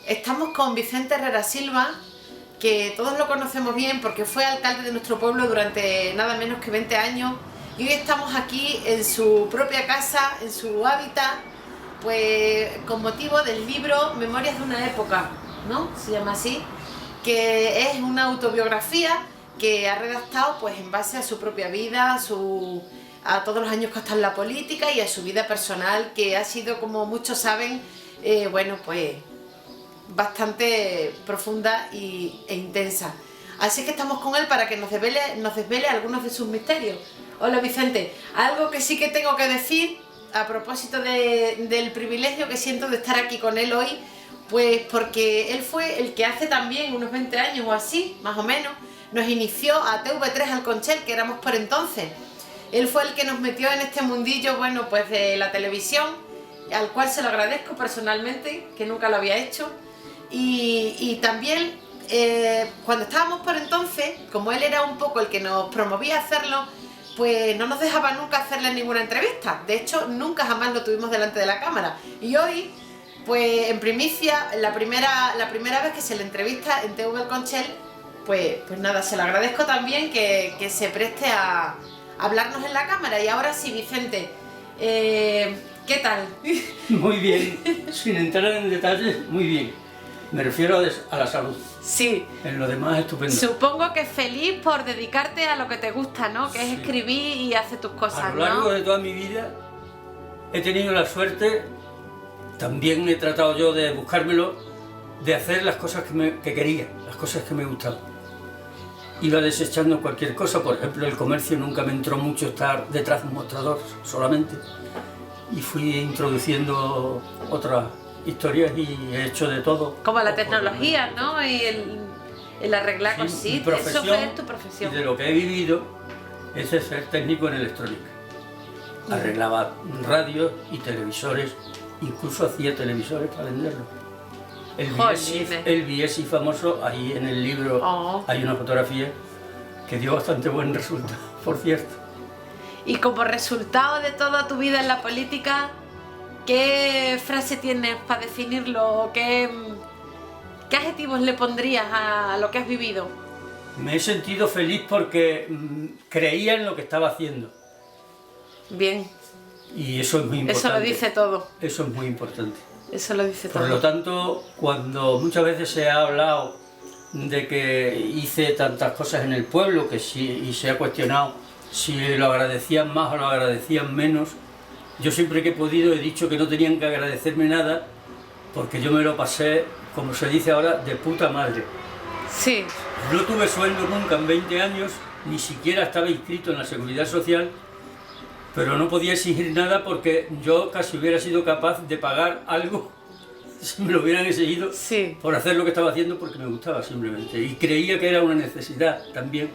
Estamos con Vicente Herrera Silva, que todos lo conocemos bien porque fue alcalde de nuestro pueblo durante nada menos que 20 años y hoy estamos aquí en su propia casa, en su hábitat, pues con motivo del libro Memorias de una época, ¿no? Se llama así, que es una autobiografía que ha redactado pues en base a su propia vida, a todos los años que está en la política y a su vida personal, que ha sido, como muchos saben, bueno, pues bastante profunda e intensa. Así que estamos con él para que nos desvele algunos de sus misterios. Hola Vicente, algo que sí que tengo que decir a propósito del privilegio que siento de estar aquí con él hoy, pues porque él fue el que hace también unos 20 años o así, más o menos, nos inició a TV3 Alconchel, que éramos por entonces. Él fue el que nos metió en este mundillo, bueno, pues de la televisión, al cual se lo agradezco personalmente, que nunca lo había hecho. Y también cuando estábamos por entonces, como él era un poco el que nos promovía a hacerlo, pues no nos dejaba nunca hacerle ninguna entrevista. De hecho, nunca jamás lo tuvimos delante de la cámara. Y hoy, pues en primicia, la primera vez que se le entrevista en TV Alconchel, pues nada, se lo agradezco también que se preste a hablarnos en la cámara. Y ahora sí, Vicente, ¿qué tal? Muy bien, sin entrar en detalles, muy bien. Me refiero a la salud. Sí. En lo demás, estupendo. Supongo que feliz por dedicarte a lo que te gusta, ¿no? Que es escribir y hacer tus cosas, ¿no? A lo largo de toda mi vida he tenido la suerte, también he tratado yo de buscármelo, de hacer las cosas que quería, las cosas que me gustaban. Iba desechando cualquier cosa, por ejemplo, el comercio nunca me entró mucho estar detrás de un mostrador solamente. Y fui introduciendo otras historias y he hecho de todo. Como la tecnología, ¿no? Y el arreglar cositas, eso fue tu profesión. Y de lo que he vivido es de ser técnico en electrónica. Arreglaba radios y televisores, incluso hacía televisores para venderlos. El BSI famoso, ahí en el libro hay una fotografía que dio bastante buen resultado, por cierto. Y como resultado de toda tu vida en la política, ¿qué frase tienes para definirlo? ¿Qué adjetivos le pondrías a lo que has vivido? Me he sentido feliz porque creía en lo que estaba haciendo. Bien. Y eso es muy importante. Eso lo dice todo. Eso es muy importante. Eso lo dice todo. Por lo tanto, cuando muchas veces se ha hablado de que hice tantas cosas en el pueblo y se ha cuestionado si lo agradecían más o lo agradecían menos, yo siempre que he podido he dicho que no tenían que agradecerme nada porque yo me lo pasé, como se dice ahora, de puta madre. Sí. No tuve sueldo nunca en 20 años, ni siquiera estaba inscrito en la Seguridad Social, pero no podía exigir nada porque yo casi hubiera sido capaz de pagar algo si me lo hubieran exigido por hacer lo que estaba haciendo porque me gustaba simplemente. Y creía que era una necesidad también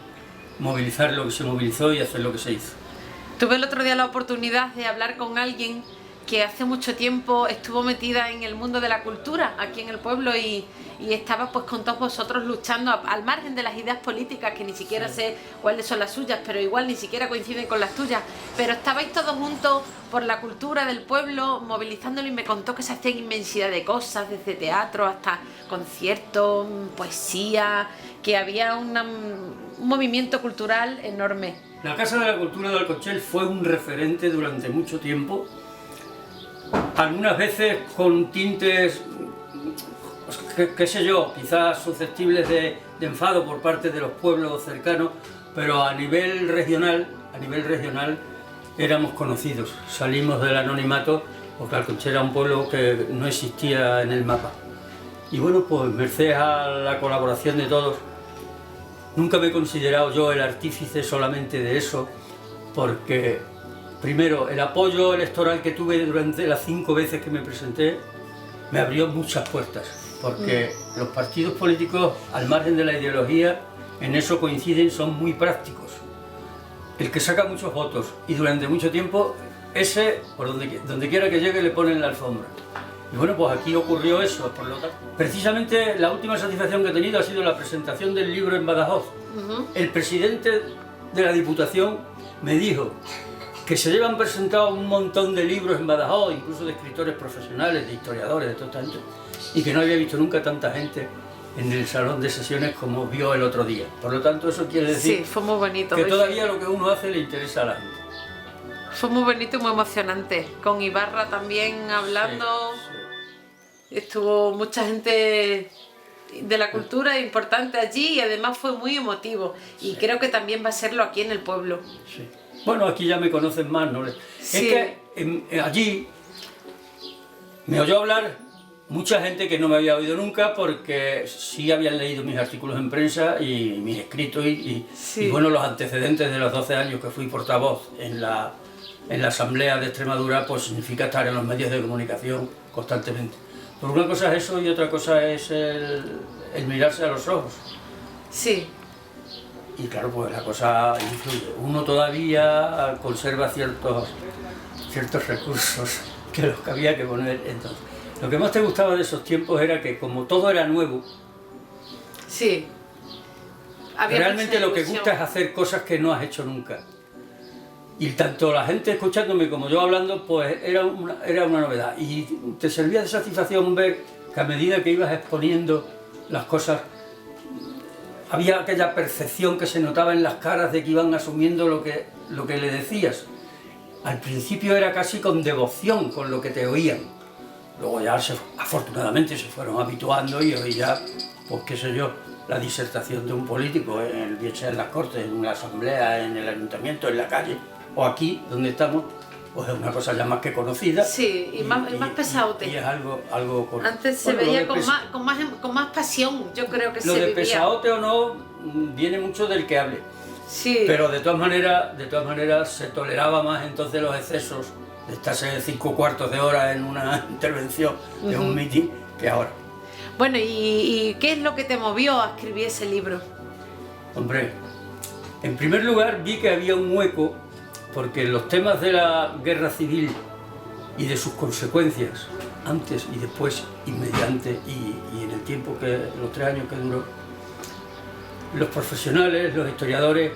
movilizar lo que se movilizó y hacer lo que se hizo. Tuve el otro día la oportunidad de hablar con alguien que hace mucho tiempo estuvo metida en el mundo de la cultura aquí en el pueblo y estaba pues con todos vosotros luchando al margen de las ideas políticas, que ni siquiera sé cuáles son las suyas, pero igual ni siquiera coinciden con las tuyas, pero estabais todos juntos por la cultura del pueblo movilizándolo y me contó que se hacían inmensidad de cosas, desde teatro hasta conciertos, poesía, que había un movimiento cultural enorme. La Casa de la Cultura de Alconchel fue un referente durante mucho tiempo, algunas veces con tintes, qué sé yo, quizás susceptibles de enfado por parte de los pueblos cercanos, pero a nivel regional éramos conocidos. Salimos del anonimato porque Alconchel era un pueblo que no existía en el mapa. Y bueno, pues merced a la colaboración de todos, nunca me he considerado yo el artífice solamente de eso, porque primero el apoyo electoral que tuve durante las 5 veces que me presenté me abrió muchas puertas, porque los partidos políticos, al margen de la ideología, en eso coinciden, son muy prácticos. El que saca muchos votos y durante mucho tiempo, ese, por donde quiera que llegue, le ponen la alfombra. Y bueno, pues aquí ocurrió eso, por lo tanto. Precisamente la última satisfacción que he tenido ha sido la presentación del libro en Badajoz. El presidente de la Diputación me dijo que se llevan presentado un montón de libros en Badajoz, incluso de escritores profesionales, de historiadores, de toda gente, y que no había visto nunca tanta gente en el salón de sesiones como vio el otro día. Por lo tanto, eso quiere decir sí, fue muy bonito, que todavía lo que uno hace le interesa a la gente. Fue muy bonito y muy emocionante, con Ibarra también hablando, sí. Estuvo mucha gente de la cultura importante allí y además fue muy emotivo, y sí. Creo que también va a serlo aquí en el pueblo. Sí. Bueno, aquí ya me conocen más, ¿no? Sí. Es que allí me oyó hablar mucha gente que no me había oído nunca, porque sí habían leído mis artículos en prensa y mis escritos sí. Y bueno, los antecedentes de los 12 años que fui portavoz en la Asamblea de Extremadura, pues significa estar en los medios de comunicación constantemente. Por una cosa es eso y otra cosa es el mirarse a los ojos. Sí. Y claro, pues la cosa influye. Uno todavía conserva ciertos recursos que los que había que poner entonces. Lo que más te gustaba de esos tiempos era que como todo era nuevo, sí. Realmente lo que gusta es hacer cosas que no has hecho nunca. Y tanto la gente escuchándome como yo hablando, pues era una novedad. Y te servía de satisfacción ver que a medida que ibas exponiendo las cosas, había aquella percepción que se notaba en las caras de que iban asumiendo lo que le decías. Al principio era casi con devoción con lo que te oían. Luego ya afortunadamente se fueron habituando y hoy ya, pues qué sé yo, la disertación de un político bien sea en las Cortes, en la Asamblea, en el Ayuntamiento, en la calle o aquí donde estamos, pues es una cosa ya más que conocida. Sí, y más pesadote. Y es algo antes se veía con más pasión, yo creo que se vivía. Lo de pesadote o no viene mucho del que hable. Sí. Pero de todas maneras se toleraba más entonces los excesos de estarse 5 cuartos de hora en una intervención de un mitin que ahora. Bueno, ¿y qué es lo que te movió a escribir ese libro? Hombre, en primer lugar vi que había un hueco, porque los temas de la guerra civil y de sus consecuencias, antes y después, y mediante y en el tiempo los 3 años que duró, los profesionales, los historiadores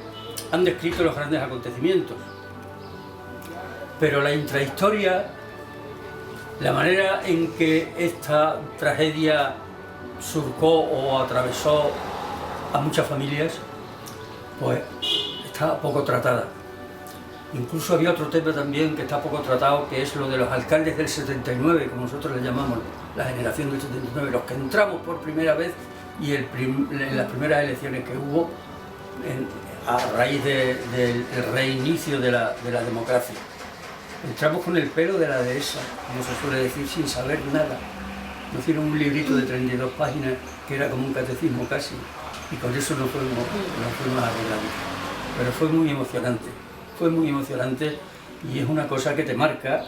han descrito los grandes acontecimientos. Pero la intrahistoria, la manera en que esta tragedia surcó o atravesó a muchas familias, pues está poco tratada. Incluso había otro tema también que está poco tratado, que es lo de los alcaldes del 79, como nosotros le llamamos, la generación del 79, los que entramos por primera vez y en las primeras elecciones que hubo a raíz del reinicio de la democracia. Entramos con el pelo de la dehesa, como se suele decir, sin saber nada. Nos hicieron un librito de 32 páginas que era como un catecismo casi, y con eso nos fuimos arreglando. Pero fue muy emocionante y es una cosa que te marca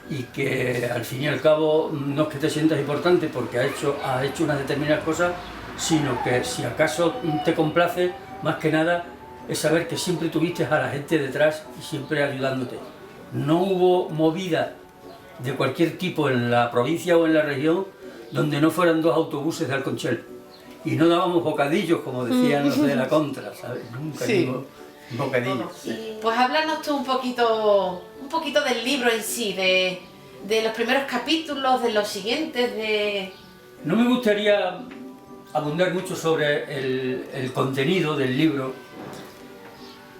y que al fin y al cabo no es que te sientas importante porque has hecho unas determinadas cosas, sino que si acaso te complace, más que nada es saber que siempre tuviste a la gente detrás y siempre ayudándote. No hubo movida de cualquier tipo en la provincia o en la región donde no fueran 2 autobuses de Alconchel. Y no dábamos bocadillos, como decían los de la contra, ¿sabes? Nunca dimos bocadillos. Pues háblanos tú un poquito del libro en sí, de los primeros capítulos, de los siguientes, de... No me gustaría abundar mucho sobre el contenido del libro,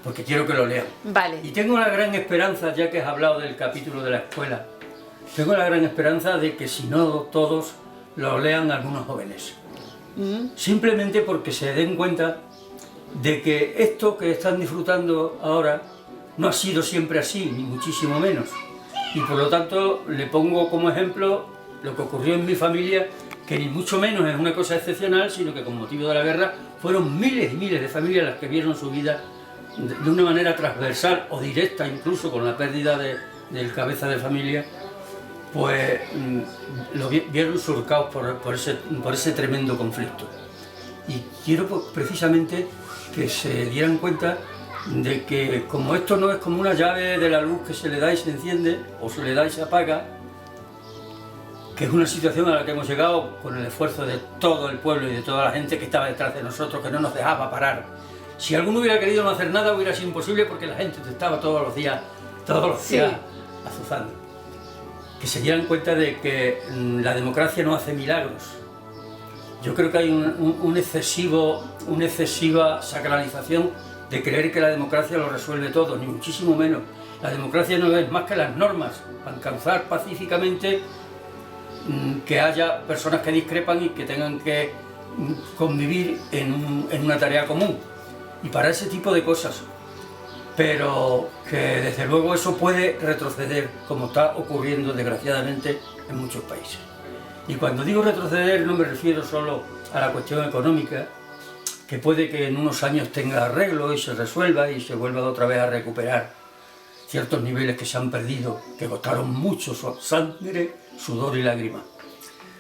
porque quiero que lo lean. Vale. Y tengo la gran esperanza, ya que has hablado del capítulo de la escuela, tengo la gran esperanza de que si no todos lo lean algunos jóvenes. Simplemente porque se den cuenta de que esto que están disfrutando ahora no ha sido siempre así, ni muchísimo menos. Y por lo tanto le pongo como ejemplo lo que ocurrió en mi familia, que ni mucho menos es una cosa excepcional, sino que con motivo de la guerra fueron miles y miles de familias las que vieron su vida de una manera transversal o directa, incluso con la pérdida del cabeza de familia, pues lo vieron surcados por ese tremendo conflicto. Y quiero precisamente que se dieran cuenta de que como esto no es como una llave de la luz que se le da y se enciende, o se le da y se apaga, que es una situación a la que hemos llegado con el esfuerzo de todo el pueblo y de toda la gente que estaba detrás de nosotros, que no nos dejaba parar. Si alguno hubiera querido no hacer nada hubiera sido imposible porque la gente estaba todos los días todos los días azuzando. Que se dieran cuenta de que la democracia no hace milagros. Yo creo que hay una excesiva sacralización de creer que la democracia lo resuelve todo, ni muchísimo menos. La democracia no es más que las normas para alcanzar pacíficamente que haya personas que discrepan y que tengan que convivir en una tarea común. Y para ese tipo de cosas. Pero que desde luego eso puede retroceder, como está ocurriendo desgraciadamente en muchos países. Y cuando digo retroceder no me refiero solo a la cuestión económica, que puede que en unos años tenga arreglo y se resuelva y se vuelva otra vez a recuperar ciertos niveles que se han perdido, que costaron mucho sangre, sudor y lágrimas.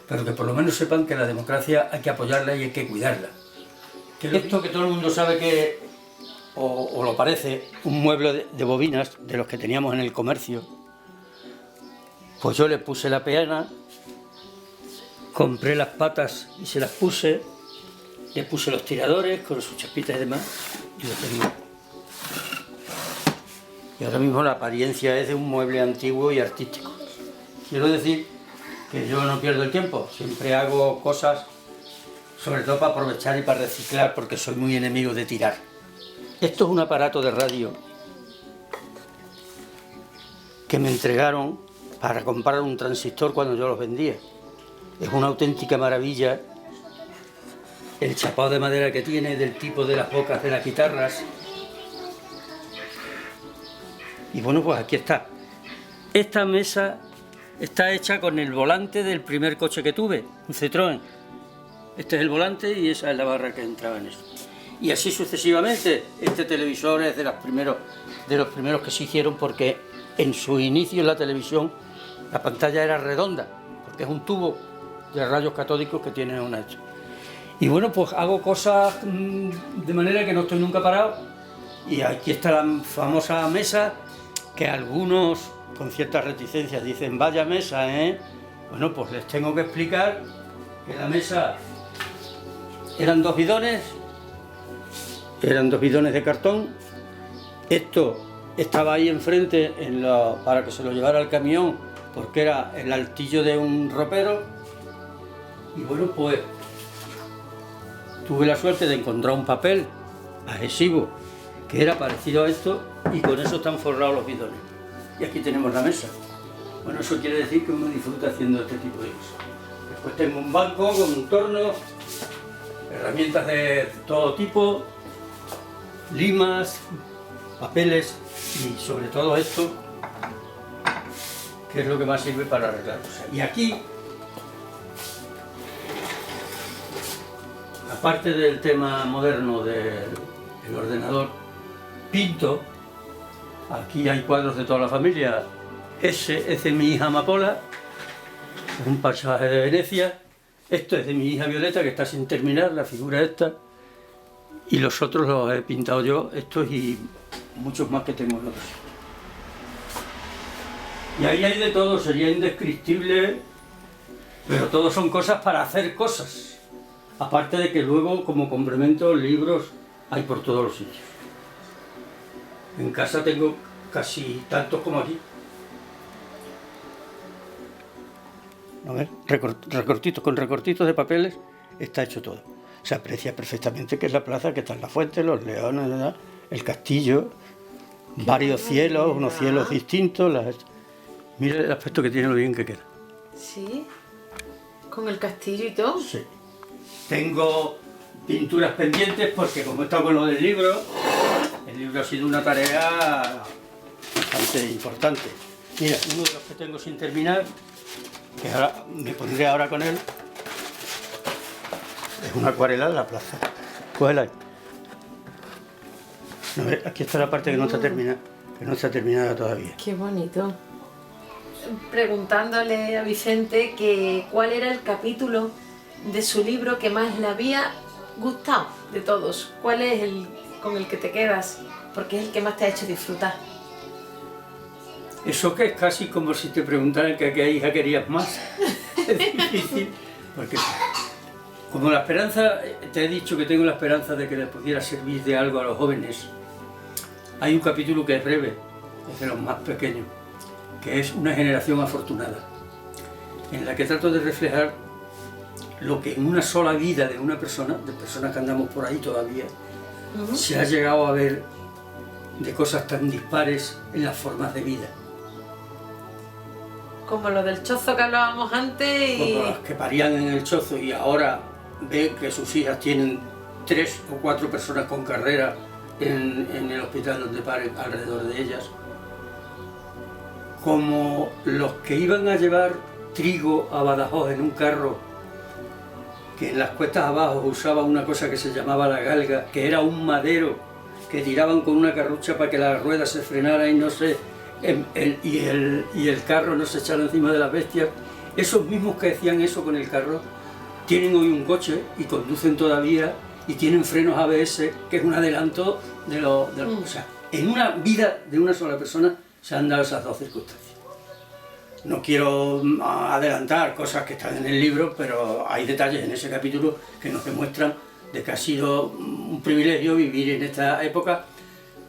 Pero que por lo menos sepan que la democracia hay que apoyarla y hay que cuidarla. Que esto que todo el mundo sabe que, o lo parece, un mueble de bobinas de los que teníamos en el comercio, pues yo le puse la peana, compré las patas y se las puse, le puse los tiradores con sus chapitas y demás, y lo tengo. Y ahora mismo la apariencia es de un mueble antiguo y artístico. Quiero decir que yo no pierdo el tiempo, siempre hago cosas, sobre todo para aprovechar y para reciclar, porque soy muy enemigo de tirar. Esto es un aparato de radio que me entregaron para comprar un transistor cuando yo los vendía. Es una auténtica maravilla el chapado de madera que tiene, del tipo de las bocas de las guitarras. Y bueno, pues aquí está. Esta mesa está hecha con el volante del primer coche que tuve, un Citroën. Este es el volante y esa es la barra que entraba en eso. Y así sucesivamente. Este televisor es de los primeros que se hicieron, porque en su inicio en la televisión la pantalla era redonda, porque es un tubo de rayos catódicos que tiene una hecha. Y bueno, pues hago cosas de manera que no estoy nunca parado. Y aquí está la famosa mesa, que algunos con ciertas reticencias dicen, vaya mesa, ¿eh? Bueno, pues les tengo que explicar que la mesa eran dos bidones de cartón. Esto estaba ahí enfrente para que se lo llevara al camión, porque era el altillo de un ropero. Y bueno, pues tuve la suerte de encontrar un papel adhesivo que era parecido a esto, y con eso están forrados los bidones. Y aquí tenemos la mesa. Bueno, eso quiere decir que uno disfruta haciendo este tipo de cosas. Después tengo un banco con un torno, herramientas de todo tipo, limas, papeles y sobre todo esto, que es lo que más sirve para arreglar cosas. Y aquí, aparte del tema moderno del ordenador, pinto. Aquí hay cuadros de toda la familia. Ese es de mi hija Amapola, es un pasaje de Venecia. Esto es de mi hija Violeta, que está sin terminar, la figura esta. Y los otros los he pintado yo, estos y muchos más que tengo en otros. Y ahí hay de todo, sería indescriptible, pero todo son cosas para hacer cosas. Aparte de que luego, como complemento, libros hay por todos los sitios. En casa tengo casi tantos como aquí. A ver, recortitos, con recortitos de papeles está hecho todo. Se aprecia perfectamente que es la plaza, que está en la fuente, los leones, ¿verdad? El castillo, varios cielos, unos cielos distintos. Mira el aspecto que tiene, lo bien que queda. Sí, con el castillo y todo. Sí. Tengo pinturas pendientes porque, como he estado con lo del libro, el libro ha sido una tarea bastante importante. Mira, uno de los que tengo sin terminar, que ahora me pondré ahora con él, es una acuarela de la plaza. Cógela ahí. No, aquí está la parte que no está terminada, todavía. Qué bonito. Preguntándole a Vicente que cuál era el capítulo de su libro que más le había gustado de todos. ¿Cuál es el con el que te quedas? Porque es el que más te ha hecho disfrutar. Eso que es casi como si te preguntaran que a qué hija querías más. Es difícil, porque como la esperanza, te he dicho que tengo la esperanza de que les pudiera servir de algo a los jóvenes. Hay un capítulo que es breve, es de los más pequeños, que es Una generación afortunada, en la que trato de reflejar lo que en una sola vida de una persona, de personas que andamos por ahí todavía, se ha llegado a ver de cosas tan dispares en las formas de vida. Como lo del chozo que hablábamos antes y... Como las que parían en el chozo y ahora ve que sus hijas tienen 3 o 4 personas con carrera en el hospital donde paren alrededor de ellas. Como los que iban a llevar trigo a Badajoz en un carro que en las cuestas abajo usaba una cosa que se llamaba la galga, que era un madero que tiraban con una carrucha para que la rueda se frenara y no se... y el carro no se echara encima de las bestias. Esos mismos que hacían eso con el carro tienen hoy un coche y conducen todavía y tienen frenos ABS, que es un adelanto de lo... O sea, en una vida de una sola persona se han dado esas dos circunstancias. No quiero adelantar cosas que están en el libro, pero hay detalles en ese capítulo que nos demuestran de que ha sido un privilegio vivir en esta época,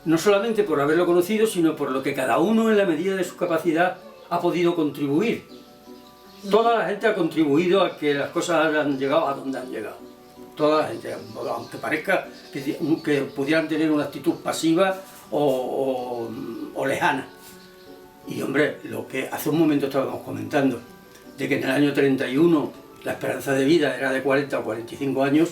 no solamente por haberlo conocido, sino por lo que cada uno en la medida de su capacidad ha podido contribuir. Toda la gente ha contribuido a que las cosas hayan llegado a donde han llegado. Toda la gente, aunque parezca que pudieran tener una actitud pasiva o lejana. Y hombre, lo que hace un momento estábamos comentando, de que en el año 31 la esperanza de vida era de 40 o 45 años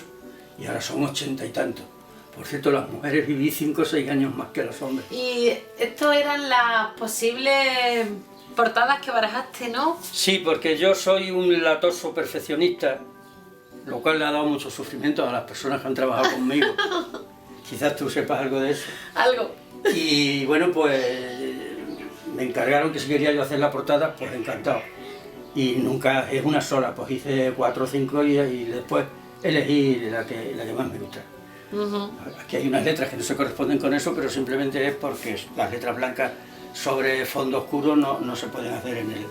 y ahora son 80 y tantos. Por cierto, las mujeres vivís 5 o 6 años más que los hombres. Y esto eran las posibles portadas que barajaste, ¿no? Sí, porque yo soy un latoso perfeccionista, lo cual le ha dado mucho sufrimiento a las personas que han trabajado conmigo. Quizás tú sepas algo de eso. Algo. Y bueno, pues me encargaron que si quería yo hacer la portada, pues encantado. Y nunca es una sola, pues hice 4 o 5 y después elegí la que más me gusta. Aquí hay unas letras que no se corresponden con eso, pero simplemente es porque las letras blancas sobre fondo oscuro no se pueden hacer en el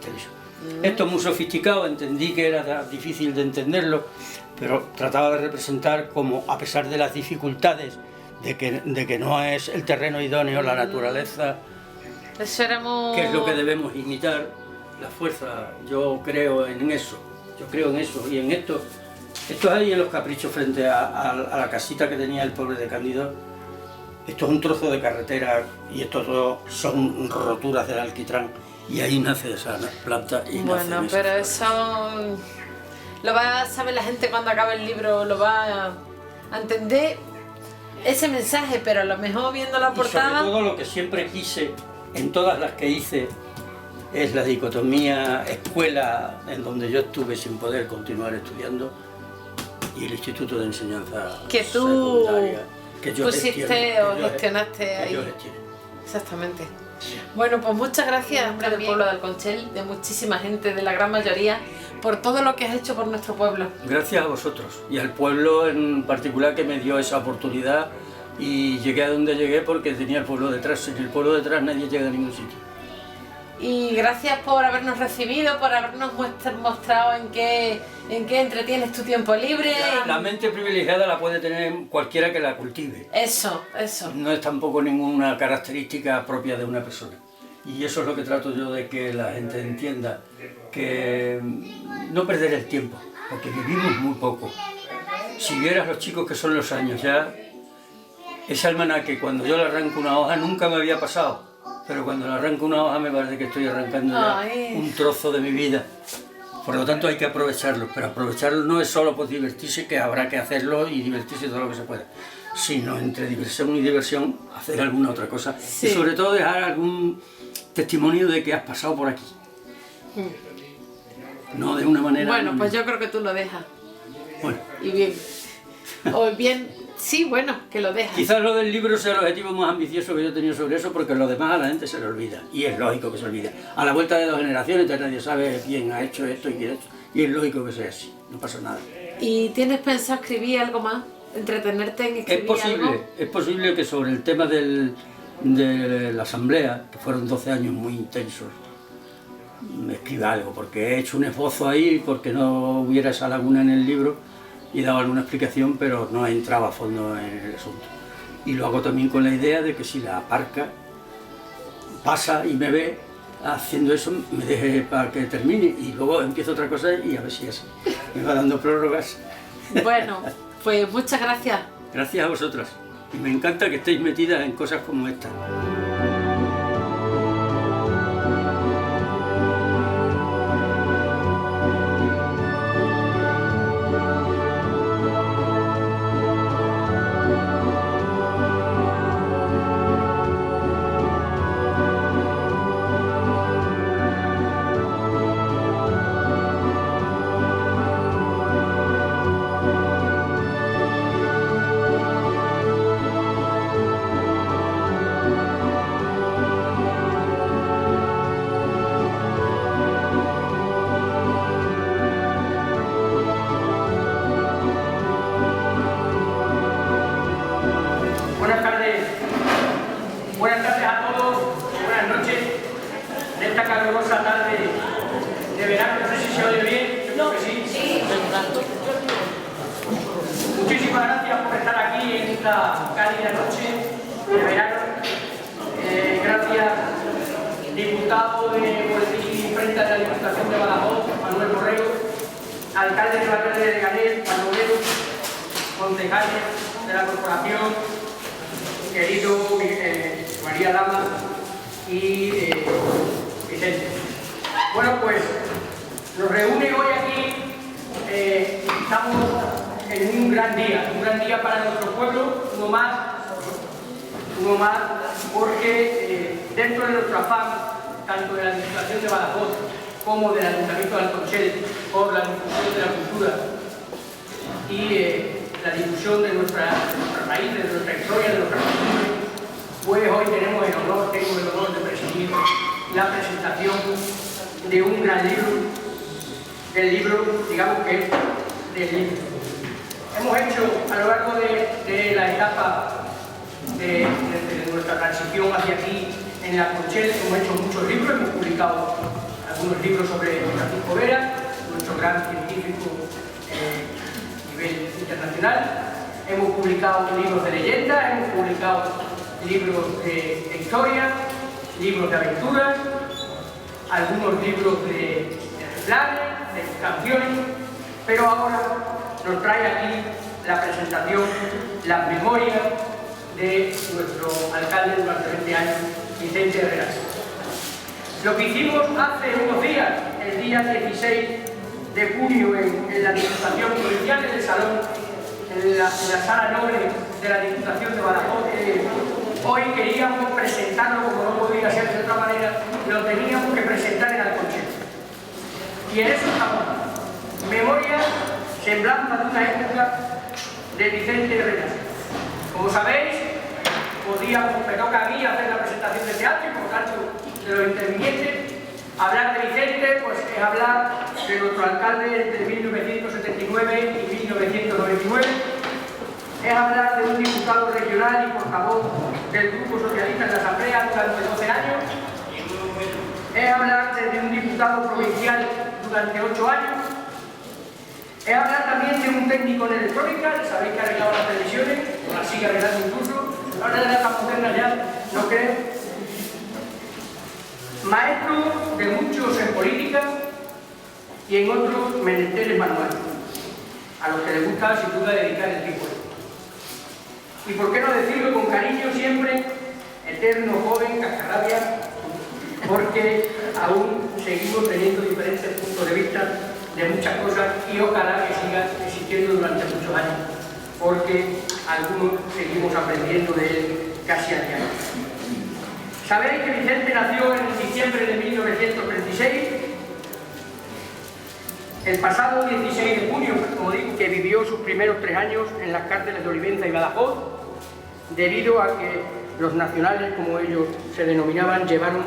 televisor. Esto es muy sofisticado, entendí que era difícil de entenderlo, pero trataba de representar como, a pesar de las dificultades, de que no es el terreno idóneo, la naturaleza, Eso éramos... que es lo que debemos imitar, la fuerza. Yo creo en eso y en esto. Esto es ahí en Los Caprichos, frente a la casita que tenía el pobre de Cándido. Esto es un trozo de carretera y estos dos son roturas del alquitrán y ahí nace esa planta. Y bueno, pero eso lo va a saber la gente cuando acabe el libro, lo va a entender ese mensaje, pero a lo mejor viendo la portada... Y sobre todo lo que siempre quise en todas las que hice es la dicotomía escuela, en donde yo estuve sin poder continuar estudiando, y el Instituto de Enseñanza que tú Secundaria, que yo pusiste o gestionaste ahí. Exactamente. Bueno, pues muchas gracias, hombre del pueblo de Alconchel, de muchísima gente, de la gran mayoría, por todo lo que has hecho por nuestro pueblo. Gracias a vosotros y al pueblo en particular que me dio esa oportunidad y llegué a donde llegué porque tenía el pueblo detrás. Sin el pueblo detrás nadie llega a ningún sitio. Y gracias por habernos recibido, por habernos mostrado en qué entretienes tu tiempo libre. La mente privilegiada la puede tener cualquiera que la cultive. Eso. No es tampoco ninguna característica propia de una persona. Y eso es lo que trato yo de que la gente entienda, que no perder el tiempo, porque vivimos muy poco. Si vieras los chicos que son los años ya, ese almanaque cuando yo le arranco una hoja nunca me había pasado. Pero cuando le arranco una hoja me parece que estoy arrancando ya un trozo de mi vida. Por lo tanto hay que aprovecharlo, pero aprovecharlo no es solo por divertirse, que habrá que hacerlo y divertirse todo lo que se pueda, sino entre diversión y diversión hacer alguna otra cosa. Sí. Y sobre todo dejar algún testimonio de que has pasado por aquí. No de una manera... Bueno, pues yo creo que tú lo dejas. Bueno. Y bien. O bien... Sí, bueno, que lo dejas. Quizás lo del libro sea el objetivo más ambicioso que yo he tenido sobre eso, porque lo demás a la gente se le olvida, y es lógico que se olvide. A la vuelta de 2 generaciones nadie sabe quién ha hecho esto y quién ha hecho, y es lógico que sea así, no pasa nada. ¿Y tienes pensado escribir algo más? ¿Entretenerte en escribir algo? Es posible que sobre el tema de la asamblea, que fueron 12 años muy intensos, me escriba algo, porque he hecho un esbozo ahí, porque no hubiera esa laguna en el libro, y he dado alguna explicación, pero no he entrado a fondo en el asunto. Y lo hago también con la idea de que si la Parca pasa y me ve haciendo eso, me deje para que termine y luego empiezo otra cosa y a ver si así me va dando prórrogas. Bueno, pues muchas gracias. Gracias a vosotras. Y me encanta que estéis metidas en cosas como esta. Buenas tardes a todos, buenas noches de esta calurosa tarde de verano. No sé si se oye bien, yo creo que sí. Muchísimas gracias por estar aquí en esta cálida noche de verano. Gracias, diputado por el frente a la Diputación de Badajoz, Manuel Borrego, alcalde de la calle de Leganés, Manuel, concejales de la corporación, querido María Lama y Vicente. Bueno, pues nos reúne hoy aquí, estamos en un gran día para nuestro pueblo, uno más, porque dentro de nuestro afán, tanto de la Administración de Badajoz como del Ayuntamiento de Alconchel, por la difusión de la cultura y la difusión de nuestras raíces, de nuestra historia, de nuestra cultura, pues hoy tengo el honor de presidir la presentación de un gran libro, el libro, digamos que es del libro. Hemos hecho a lo largo de la etapa de nuestra transición hacia aquí en la Alconchel, hemos hecho muchos libros, hemos publicado algunos libros sobre Francisco Vera, nuestro gran científico internacional. Hemos publicado libros de leyenda, hemos publicado libros de historia, libros de aventuras, algunos libros de refranes, de canciones, pero ahora nos trae aquí la presentación, las memorias de nuestro alcalde durante 20 años, Vicente Herrera. Lo que hicimos hace unos días, el día 16 de junio en la Diputación Provincial, en el Salón, en la Sala Noble de la Diputación de Badajoz. Hoy queríamos presentarlo, como no podía ser de otra manera, lo teníamos que presentar en Alconchel. Y en eso estamos. Memoria, semblanza de una época de Vicente Herrera. Como sabéis, me toca a mí hacer la presentación de teatro y por tanto de los intervinientes. Hablar de Vicente, pues es hablar de nuestro alcalde entre 1979 y 1999. Es hablar de un diputado regional y portavoz del Grupo Socialista en la Asamblea durante 12 años. Es hablar de un diputado provincial durante 8 años. Es hablar también de un técnico en electrónica, sabéis que ha arreglado las televisiones, o las sigue arreglando incluso, ahora ya está moderna ya, ¿no crees? Maestro de muchos en política y en otros menesteres manuales, a los que les gusta sin duda dedicar el tiempo. Y por qué no decirlo con cariño siempre, eterno joven, cascarrabia, porque aún seguimos teniendo diferentes puntos de vista de muchas cosas y ojalá que siga existiendo durante muchos años, porque algunos seguimos aprendiendo de él casi a diario. Sabéis que Vicente nació en diciembre de 1936, el pasado 16 de junio, como digo, que vivió sus primeros 3 años en las cárceles de Olivenza y Badajoz, debido a que los nacionales, como ellos se denominaban, llevaron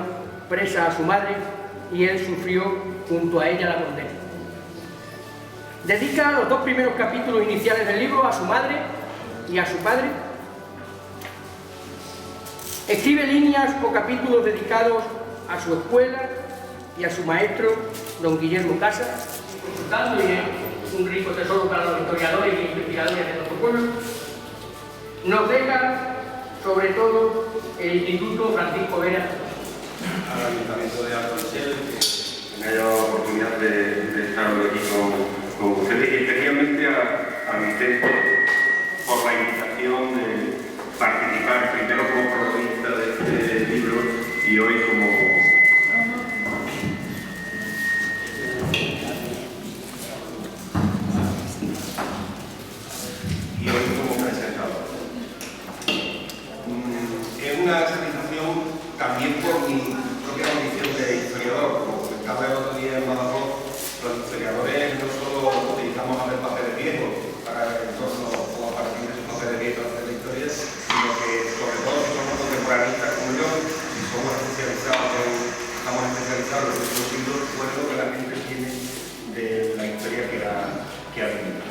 presa a su madre y él sufrió junto a ella la condena. Dedica los 2 primeros capítulos iniciales del libro a su madre y a su padre. Escribe líneas o capítulos dedicados a su escuela y a su maestro, don Guillermo Casas, consultando, y es un rico tesoro para los historiadores y investigadores de nuestro pueblo. Nos deja, sobre todo, el Instituto Francisco Vera, al Ayuntamiento de Alconchel que me haya dado la oportunidad de estar hoy aquí con ustedes, y especialmente a Vicente por la invitación de participar primero como protagonista de este libro y hoy como presentador. Es una satisfacción también por mi propia condición de historiador. Como comentaba el otro día en Badajoz, los historiadores no solo utilizamos a ver papeles viejos para el entorno o a partir de esos papeles viejos hacer la historia, sino que sobre todo si somos contemporanistas como yo, si estamos especializados en los últimos siglos, recuerdo que la gente tiene de la historia que ha vivido.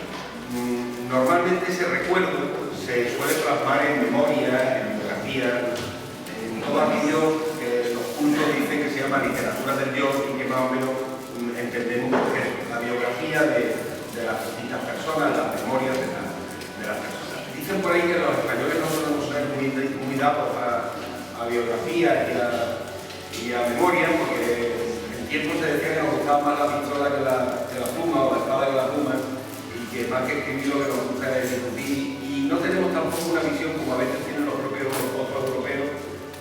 Normalmente ese recuerdo se suele plasmar en memoria, en biografía, en todo aquello que los cultos dicen que se llama literatura del Dios y que más o menos entendemos que es la biografía de las distintas personas, las memorias de las personas. Dicen por ahí que los españoles no solemos ser muy dados a biografía y a memoria, porque en tiempo se decía que nos gustaba más la pistola que la pluma, o la espada que la pluma, que más que escribir lo que nos gusta es discutir, y no tenemos tampoco una visión, como a veces tienen los propios otros europeos,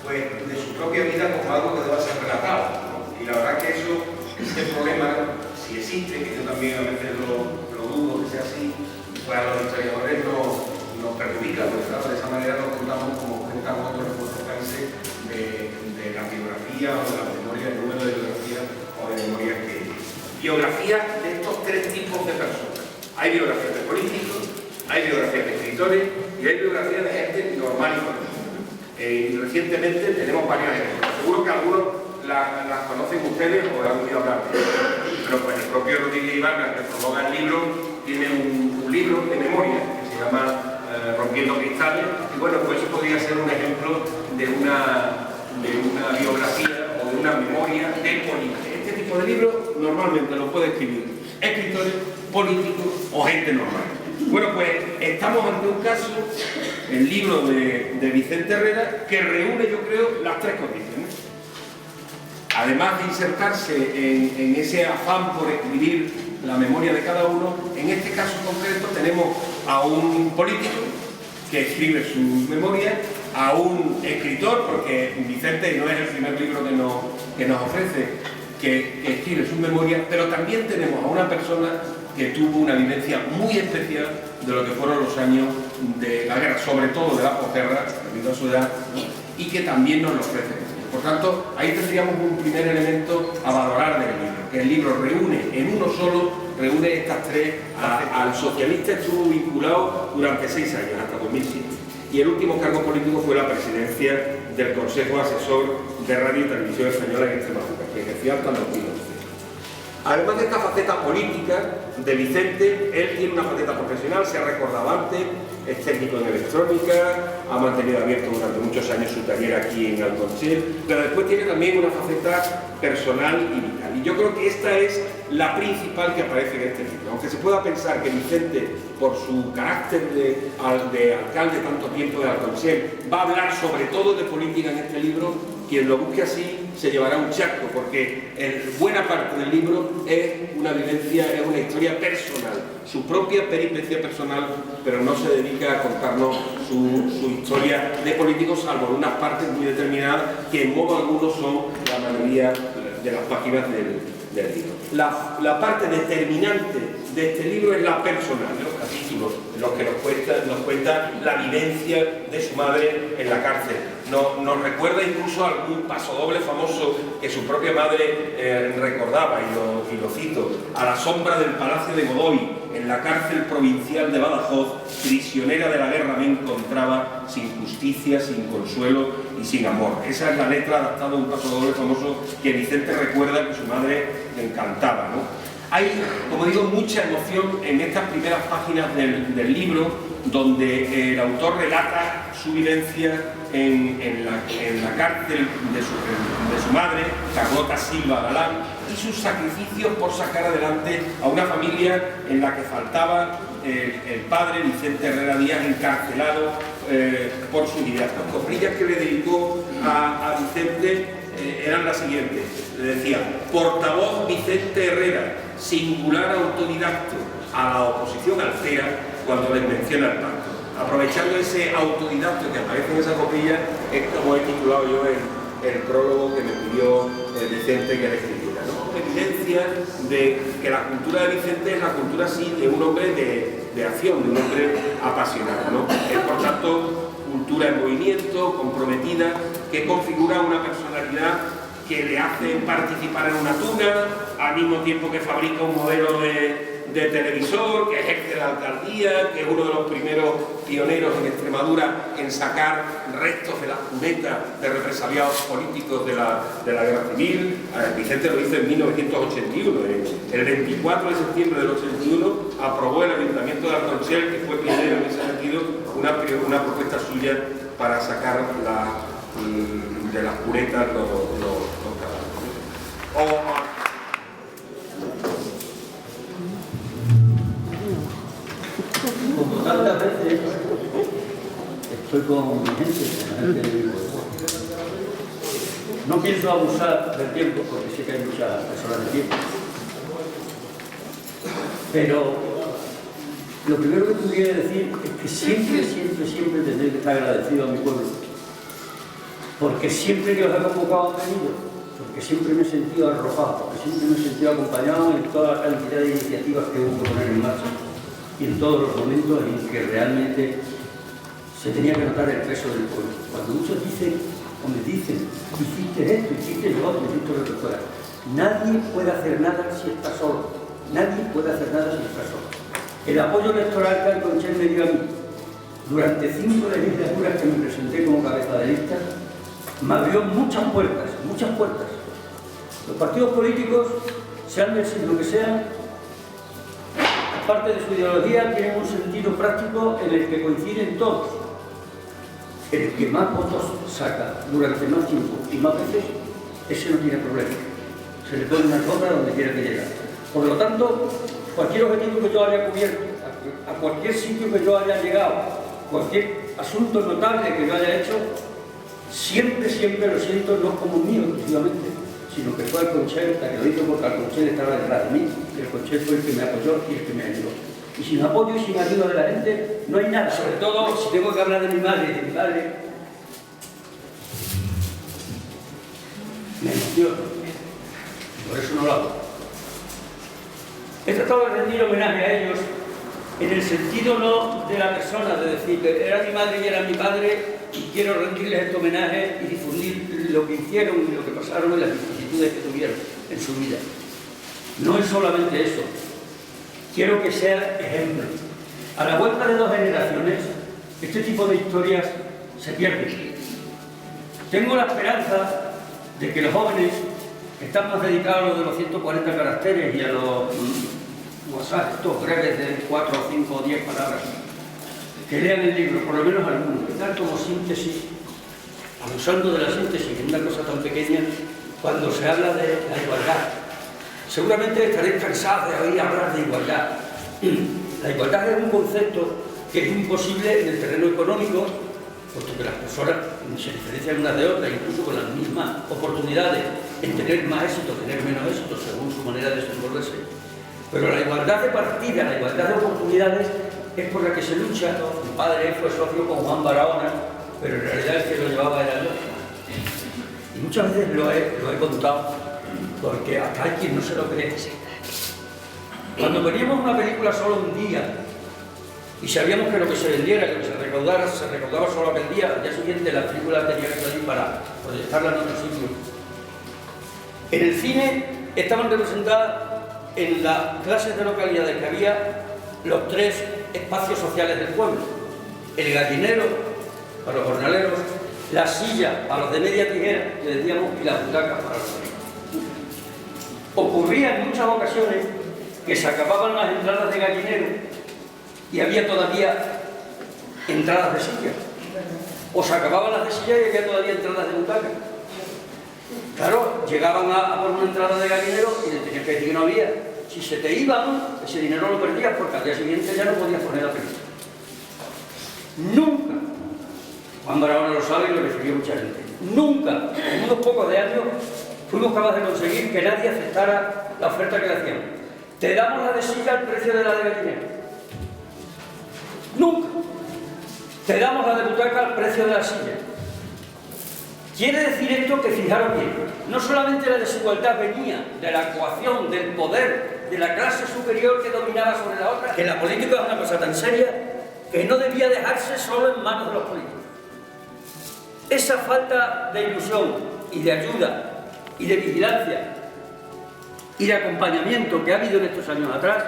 pues de su propia vida como algo que deba ser relatado, ¿no? Y la verdad que ese problema, si existe, que yo también a veces lo dudo que sea así, pues a los historiadores nos perjudica, porque claro, de esa manera nos contamos como cuentan otros en nuestros países de la biografía o de la memoria, el número de biografías o de memorias que hay. Biografías de estos tres tipos de personas. Hay biografías de políticos, hay biografías de escritores y hay biografías de gente normal y corriente. Recientemente tenemos varios ejemplos. Seguro que algunos las conocen ustedes o han oído hablar de ellas. Pero pues el propio Rodríguez Ibarra, que prologa el libro, tiene un libro de memoria que se llama Rompiendo Cristales, y bueno, pues eso podría ser un ejemplo de una biografía o de una memoria de política. Este tipo de libros normalmente lo puede escribir escritores, políticos o gente normal. Bueno, pues estamos ante un caso, el libro de Vicente Herrera, que reúne, yo creo, las tres condiciones. Además de insertarse en ese afán por escribir la memoria de cada uno, en este caso concreto tenemos a un político que escribe su memoria, a un escritor, porque Vicente no es el primer libro que nos ofrece, que escribe su memoria, pero también tenemos a una persona que tuvo una vivencia muy especial de lo que fueron los años de la guerra, sobre todo de la posguerra, debido a su edad, y que también nos lo ofrece. Por tanto, ahí tendríamos un primer elemento a valorar del libro, que el libro reúne en uno solo, reúne estas tres. Al socialista estuvo vinculado durante 6 años, hasta 2007, y el último cargo político fue la presidencia del Consejo Asesor de Radio y Televisión Española en Extremadura, que ejerció hasta 2011. Además de esta faceta política de Vicente, él tiene una faceta profesional, se ha recordado antes, es técnico en electrónica, ha mantenido abierto durante muchos años su taller aquí en Alconchel, pero después tiene también una faceta personal y vital. Y yo creo que esta es la principal que aparece en este libro. Aunque se pueda pensar que Vicente, por su carácter de alcalde tanto tiempo de Alconchel, va a hablar sobre todo de política en este libro, quien lo busque así se llevará un chasco, porque buena parte del libro es una vivencia, es una historia personal, su propia peripecia personal, pero no se dedica a contarnos su historia de políticos, salvo en unas partes muy determinadas que en modo alguno son la mayoría de las páginas del libro. La parte determinante de este libro es la personal, los capítulos en los que nos cuenta la vivencia de su madre en la cárcel. Nos recuerda incluso algún pasodoble famoso que su propia madre recordaba, y lo cito: a la sombra del Palacio de Godoy, en la cárcel provincial de Badajoz, prisionera de la guerra me encontraba, sin justicia, sin consuelo y sin amor. Esa es la letra adaptada a un pasodoble famoso que Vicente recuerda que su madre le encantaba, ¿no? Hay, como digo, mucha emoción en estas primeras páginas del libro, donde el autor relata su vivencia en la cárcel de su madre, Carlota Silva Galán, y sus sacrificios por sacar adelante a una familia en la que faltaba el padre, Vicente Herrera Díaz, encarcelado por sus ideas. Las coprillas que le dedicó a Vicente eran las siguientes. Le decía: portavoz Vicente Herrera, singular autodidacto, a la oposición altera cuando les menciona el pacto. Aprovechando ese autodidacto que aparece en esa copilla, es como he titulado yo el prólogo que me pidió Vicente que le escribiera, ¿no? Evidencia de que la cultura de Vicente es la cultura, sí, de un hombre de acción, de un hombre apasionado, ¿no? Es, por tanto, cultura en movimiento, comprometida, que configura una personalidad que le hace participar en una tuna, al mismo tiempo que fabrica un modelo de televisor, que ejerce la alcaldía, que es uno de los primeros pioneros en Extremadura en sacar restos de las cunetas de represaliados políticos de la guerra civil. Vicente lo hizo en 1981, el 24 de septiembre del 81 aprobó el Ayuntamiento de Alconchel, que fue pionero en ese sentido, una propuesta suya para sacar de las cunetas los cadáveres. Como tantas veces estoy con mi gente, con la gente de mi pueblo. No pienso abusar del tiempo porque sé que hay muchas personas de tiempo. Pero lo primero que tuviera que decir es que siempre tendré que estar agradecido a mi pueblo. Porque siempre que os he convocado han venido, porque siempre me he sentido arropado, porque siempre me he sentido acompañado en toda la cantidad de iniciativas que hubo que poner en marcha. Y en todos los momentos en que realmente se tenía que notar el peso del pueblo. Cuando muchos dicen, o me dicen, hiciste esto, hiciste lo otro, hiciste lo que fuera, nadie puede hacer nada si está solo. Nadie puede hacer nada si está solo. El apoyo electoral que Alconchel me dio a mí durante 5 legislaturas que me presenté como cabeza de lista, me abrió muchas puertas, muchas puertas. Los partidos políticos, sean del signo que sean, parte de su ideología, tiene un sentido práctico en el que coinciden todos. El que más votos saca durante más tiempo y más veces, ese no tiene problema. Se le pone una nota donde quiera que llegue. Por lo tanto, cualquier objetivo que yo haya cubierto, a cualquier sitio que yo haya llegado, cualquier asunto notable que yo haya hecho, siempre lo siento no como mío exclusivamente, sino que fue Alconchel la que lo hizo, porque Alconchel estaba detrás de mí, y Alconchel fue el que me apoyó y el que me ayudó. Y sin apoyo y sin ayuda de la gente no hay nada. Sobre todo, si tengo que hablar de mi madre y de mi padre, me emociono. Por eso no lo hago. He tratado de rendir homenaje a ellos en el sentido no de la persona, de decir que era mi madre y era mi padre, y quiero rendirles este homenaje y difundir lo que hicieron y lo que pasaron y las vicisitudes que tuvieron en su vida. No es solamente eso. Quiero que sea ejemplo. A la vuelta de 2 generaciones, este tipo de historias se pierden. Tengo la esperanza de que los jóvenes que están más dedicados a lo de los 140 caracteres y a los WhatsApp, estos breves de 4, 5 o 10 palabras, que lean el libro, por lo menos algunos, que tal como síntesis, abusando de la síntesis, que es una cosa tan pequeña, cuando se habla de la igualdad. Seguramente estaréis cansados de oír hablar de igualdad. La igualdad es un concepto que es imposible en el terreno económico, puesto que las personas se diferencian unas de otras, incluso con las mismas oportunidades, en tener más éxito, tener menos éxito, según su manera de desenvolverse. Pero la igualdad de partida, la igualdad de oportunidades, es por la que se lucha. Mi padre fue socio con Juan Barahona, pero en realidad el que lo llevaba era yo. Y muchas veces lo he contado, porque hasta hay quien no se lo cree. Cuando veníamos una película solo un día, y sabíamos que lo que se vendiera, que lo que se recaudaba solo aquel día, al día siguiente la película tenía que salir para proyectarla en otro sitio. En el cine estaban representadas en las clases de localidades que había los 3 espacios sociales del pueblo: el gallinero para los jornaleros, la silla para los de media tijera, que decíamos, y la butaca para los ricos. Ocurría en muchas ocasiones que se acababan las entradas de gallinero y había todavía entradas de silla, o se acababan las de silla y había todavía entradas de butaca. Claro, llegaban a por una entrada de gallinero y le tenían que decir que no había. Si se te iban, ese dinero lo perdías, porque al día siguiente ya no podías poner la película. Nunca. Juan Barahona lo sabe y lo refirió mucha gente. Nunca, en unos pocos de años, fuimos capaces de conseguir que nadie aceptara la oferta que le hacíamos. Te damos la de silla al precio de la de gallinero. Nunca. Te damos la de butaca al precio de la silla. Quiere decir esto que, fijaros bien, no solamente la desigualdad venía de la coacción, del poder, de la clase superior que dominaba sobre la otra, que la política es una cosa tan seria que no debía dejarse solo en manos de los políticos. Esa falta de ilusión y de ayuda y de vigilancia y de acompañamiento que ha habido en estos años atrás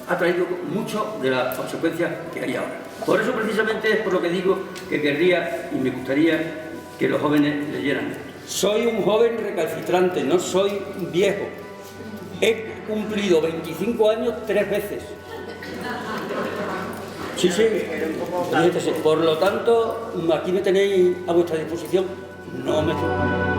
ha traído mucho de las consecuencias que hay ahora. Por eso precisamente es por lo que digo que querría y me gustaría que los jóvenes leyeran. Soy un joven recalcitrante, no soy un viejo. He cumplido 25 años 3 veces. Sí, sí. Por lo tanto, aquí me tenéis a vuestra disposición. No me...